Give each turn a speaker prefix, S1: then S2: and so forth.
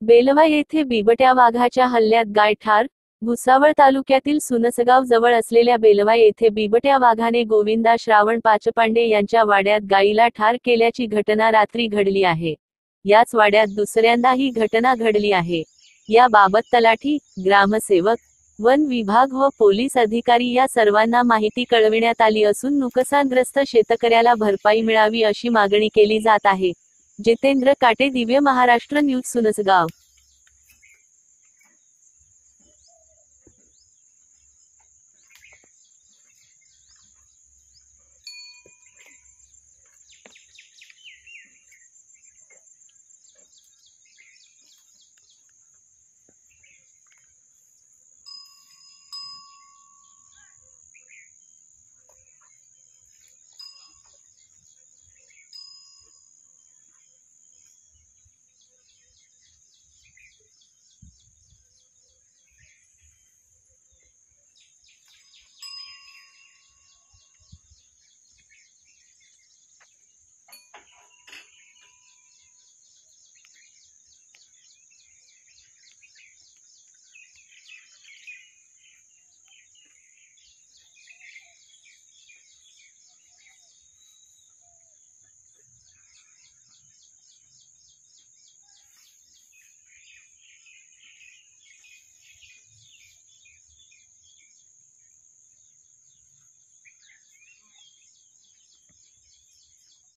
S1: बेलवा येथे बिबट्या वाघाच्या हल्ल्यात गाय ठार. भुसावळ तालुक्यातील सुनसगाव जवळ असलेल्या बेलवा येथे बिबट्या वाघाने गोविंदा श्रावण पाचपांडे यांच्या वाड्यात गायीला ठार केल्याची घटना रात्री घडली आहे. याच वाड्यात दुसऱ्यांदा ही घटना घडली आहे. याबाबत तलाठी, ग्रामसेवक, वन विभाग व पोलीस अधिकारी या सर्वांना माहिती कळविण्यात आली असून नुकसानग्रस्त शेतकऱ्याला भरपाई मिळावी अशी मागणी केली जात आहे. जितेंद्र काटे, दिव्य महाराष्ट्र न्यूज, सुनसगाव.